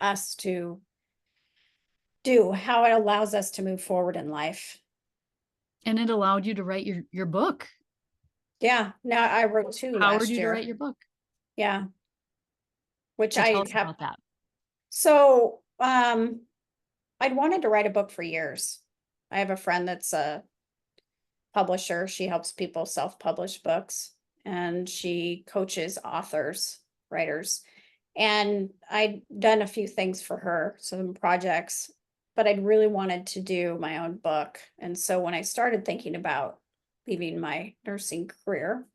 us to do, how it allows us to move forward in life. And it allowed you to write your book, Yeah, now I wrote two empowered last you to write year. your book. Yeah, which So tell I us have. about that. So, I'd wanted to write a book for years. I have a friend that's a publisher. She helps people self-publish books, and she coaches authors, writers. And I'd done a few things for her, some projects, but I'd really wanted to do my own book. And so when I started thinking about leaving my nursing career,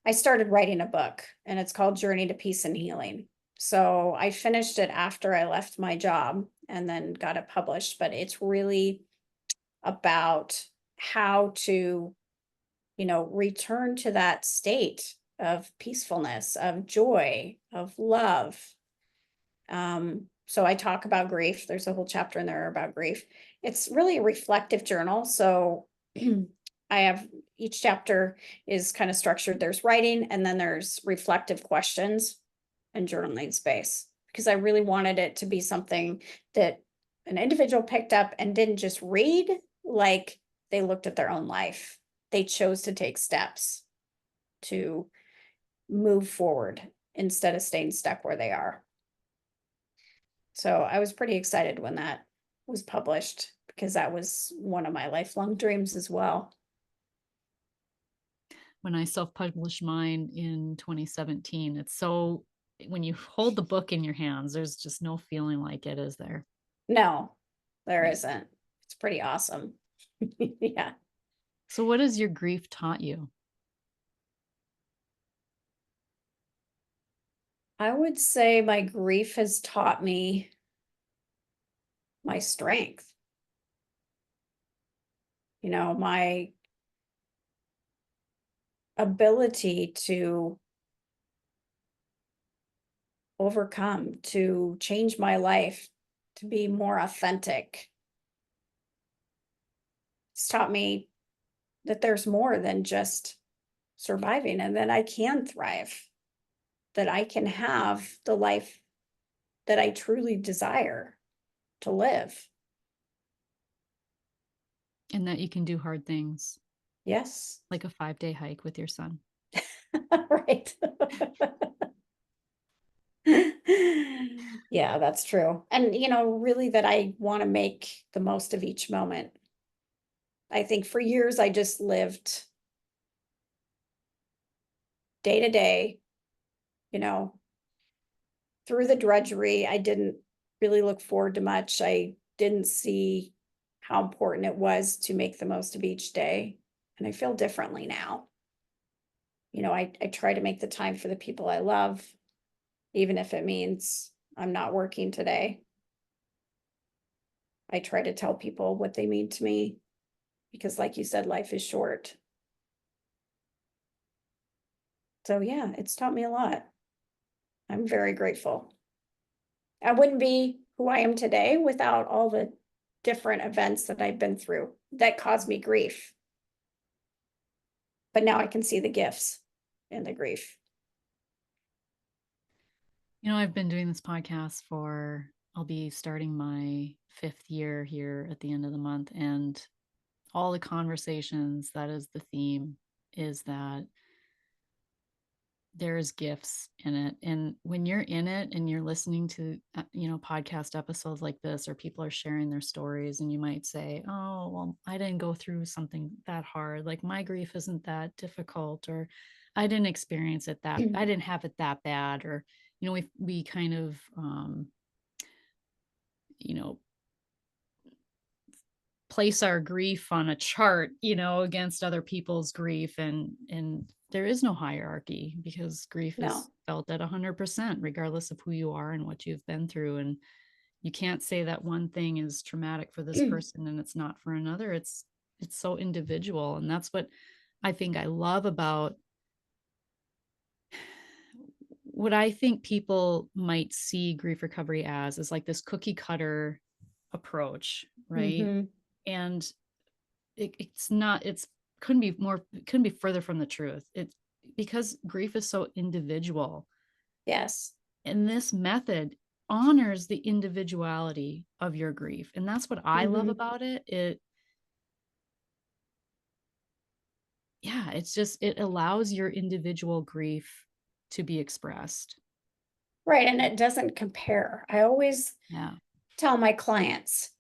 I started writing a book, and it's called Journey to Peace and Healing. So I finished it after I left my job and then got it published, but it's really about how to, return to that state of peacefulness, of joy, of love. So I talk about grief. There's a whole chapter in there about grief. It's really a reflective journal. So I have, each chapter is kind of structured. There's writing, and then there's reflective questions and journaling space, because I really wanted it to be something that an individual picked up and didn't just read, like they looked at their own life. They chose to take steps to move forward instead of staying stuck where they are. So I was pretty excited when that was published, because that was one of my lifelong dreams as well. When I self-published mine in 2017, it's so, when you hold the book in your hands, there's just no feeling like it, is there? No, there Yeah. isn't. It's pretty awesome. Yeah. So what has your grief taught you? I would say my grief has taught me my strength, my ability to overcome to change my life to be more authentic. It's taught me that there's more than just surviving and that I can thrive, that I can have the life that I truly desire to live. And that you can do hard things, Yes. like a 5-day hike with your son. Right. Yeah, that's true. And, really that I want to make the most of each moment. I think for years I just lived day to day, you know, through the drudgery. I didn't really look forward to much. I didn't see how important it was to make the most of each day. And I feel differently now. I try to make the time for the people I love, even if it means I'm not working today. I try to tell people what they mean to me because, like you said, life is short. So, yeah, it's taught me a lot. I'm very grateful. I wouldn't be who I am today without all the different events that I've been through that caused me grief. But now I can see the gifts in the grief. I've been doing this podcast I'll be starting my 5th year here at the end of the month. And all the conversations, that is the theme, is that there's gifts in it. And when you're in it and you're listening to podcast episodes like this, or people are sharing their stories, and you might say, oh well, I didn't go through something that hard, like my grief isn't that difficult, or I didn't experience it that I didn't have it that bad, or we kind of you know place our grief on a chart, against other people's grief, and there is no hierarchy, because grief is No. felt at 100% regardless of who you are and what you've been through. And you can't say that one thing is traumatic for this person and it's not for another. It's so individual, and that's what I think I love about what I think people might see grief recovery as, is like this cookie cutter approach, right? Hmm. And it's not, it's couldn't be more, couldn't be further from the truth. It's because grief is so individual, Yes. and this method honors the individuality of your grief, and that's what I love Hmm. about it. It allows your individual grief to be expressed. Right. And it doesn't compare. I always Yeah. tell my clients,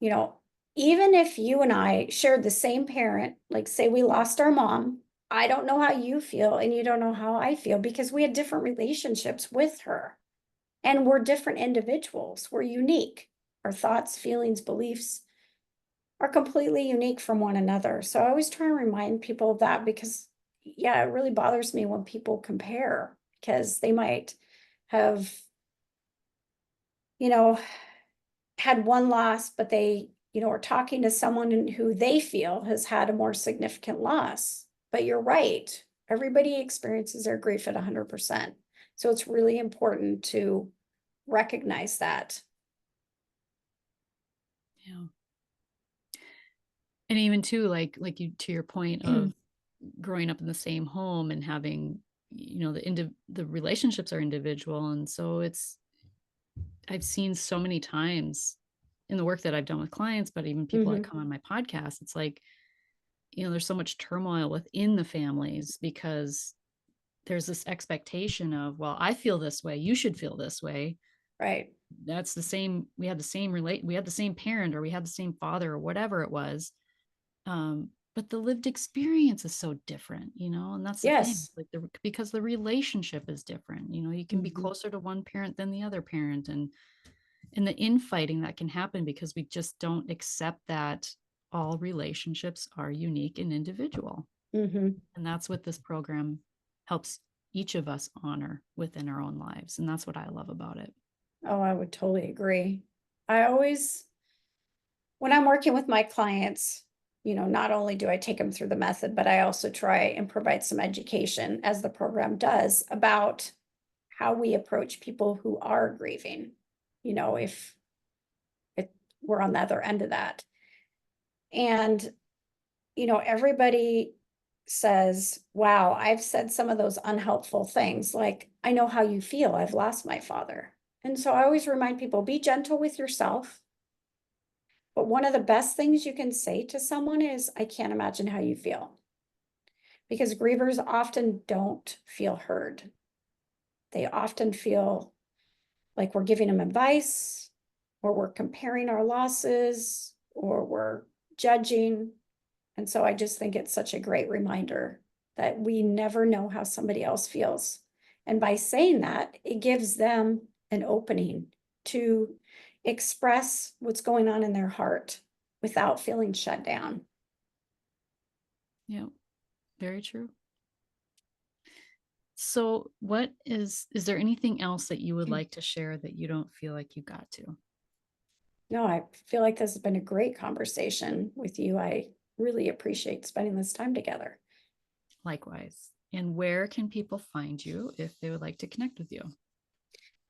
even if you and I shared the same parent, like say we lost our mom, I don't know how you feel and you don't know how I feel because we had different relationships with her and we're different individuals. We're unique. Our thoughts, feelings, beliefs are completely unique from one another. So I always try and remind people of that because, yeah, it really bothers me when people compare because they might have, you know, had one loss, but they, are talking to someone who they feel has had a more significant loss. But you're right. Everybody experiences their grief at 100%. So it's really important to recognize that. Yeah. And even too, like you, to your point of growing up in the same home and having, the relationships are individual. And so I've seen so many times in the work that I've done with clients, but even people that Hmm. come on my podcast, it's like, there's so much turmoil within the families because there's this expectation of, well, I feel this way, you should feel this way. Right. That's the same. We had the same parent, or we had the same father, or whatever it was. But the lived experience is so different, and that's the thing. Yes. Like because the relationship is different. You can be Hmm. closer to one parent than the other parent, and the infighting that can happen because we just don't accept that all relationships are unique and individual. Hmm. And that's what this program helps each of us honor within our own lives. And that's what I love about it. Oh, I would totally agree. I always, when I'm working with my clients, not only do I take them through the method, but I also try and provide some education, as the program does, about how we approach people who are grieving, if we're on the other end of that. And, everybody says, wow, I've said some of those unhelpful things. Like, I know how you feel. I've lost my father. And so I always remind people, be gentle with yourself. But one of the best things you can say to someone is, I can't imagine how you feel. Because grievers often don't feel heard. They often feel like we're giving them advice, or we're comparing our losses, or we're judging. And so I just think it's such a great reminder that we never know how somebody else feels. And by saying that, it gives them an opening to express what's going on in their heart without feeling shut down. Yeah, very true. So is there anything else that you would like to share that you don't feel like you got to? No, I feel like this has been a great conversation with you. I really appreciate spending this time together. Likewise. And where can people find you if they would like to connect with you?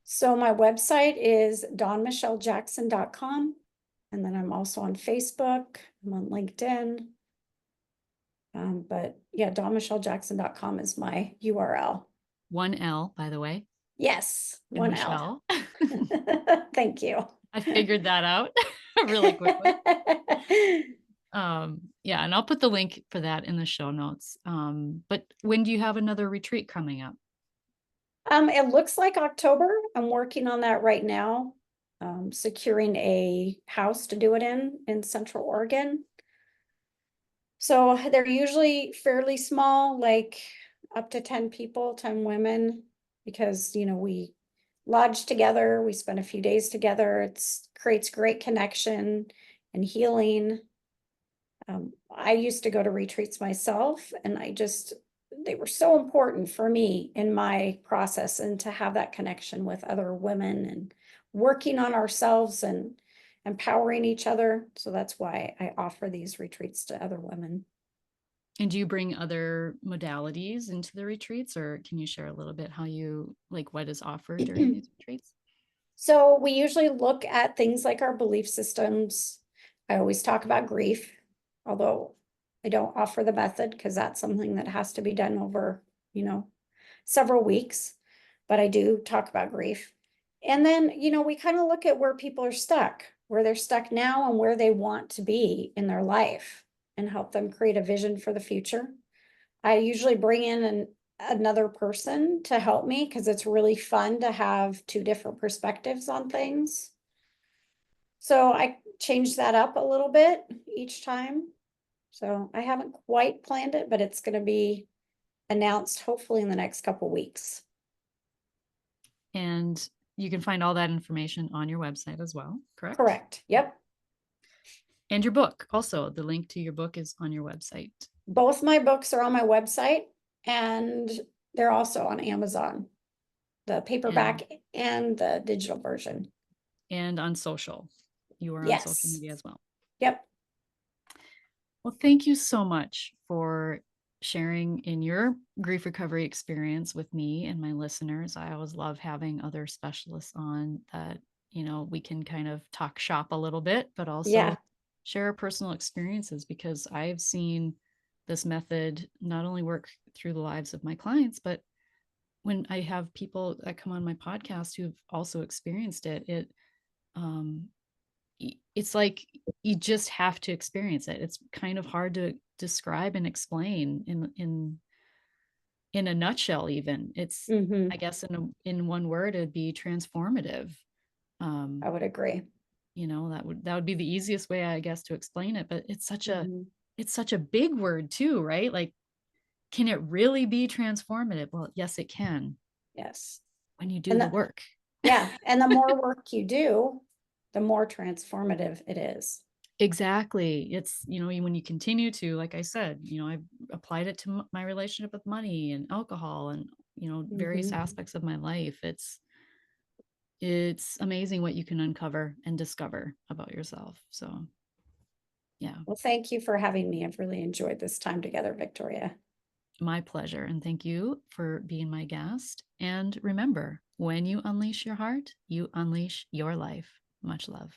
So my website is dawnmichellejackson.com. And then I'm also on Facebook. I'm on LinkedIn. But yeah, dawnmichellejackson.com is my URL. 1L, by the way, Yes, in one L. Michelle. Thank you. I figured that out really quickly. Yeah, and I'll put the link for that in the show notes. But when do you have another retreat coming up? It looks like October. I'm working on that right now. Securing a house to do it in Central Oregon. So they're usually fairly small, like up to 10 people, 10 women, because we lodge together, we spend a few days together. It's creates great connection and healing. I used to go to retreats myself, and they were so important for me in my process, and to have that connection with other women and working on ourselves and empowering each other. So that's why I offer these retreats to other women. And do you bring other modalities into the retreats, or can you share a little bit how you like what is offered during these retreats? So we usually look at things like our belief systems. I always talk about grief, although I don't offer the method because that's something that has to be done over, several weeks. But I do talk about grief. And then, we kind of look at where people are stuck, where they're stuck now and where they want to be in their life, and help them create a vision for the future. I usually bring in another person to help me because it's really fun to have two different perspectives on things. So I change that up a little bit each time. So I haven't quite planned it, but it's going to be announced hopefully in the next couple weeks. And you can find all that information on your website as well, correct? Correct. Yep. And your book, also, the link to your book is on your website. Both my books are on my website, and they're also on Amazon, the paperback and the digital version. And on social. You are on social Yes. media as well. Yep. Well, thank you so much for sharing in your grief recovery experience with me and my listeners. I always love having other specialists on that, we can kind of talk shop a little bit, but also Yeah. share our personal experiences, because I've seen this method not only work through the lives of my clients, but when I have people that come on my podcast who've also experienced it, um, it's like you just have to experience it. It's kind of hard to describe and explain in a nutshell. Even it's, Mm-hmm. I guess, in one word, it'd be transformative. I would agree. That would be the easiest way, I guess, to explain it. But Mm-hmm. it's such a big word too, right? Like, can it really be transformative? Well, yes, it can Yes. when you do And the work. yeah, and the more work you do, the more transformative it is. Exactly. It's, when you continue to, like I said, I've applied it to my relationship with money and alcohol and, various Mm-hmm. aspects of my life. It's amazing what you can uncover and discover about yourself. So, yeah. Well, thank you for having me. I've really enjoyed this time together, Victoria. My pleasure. And thank you for being my guest. And remember, when you unleash your heart, you unleash your life. Much love.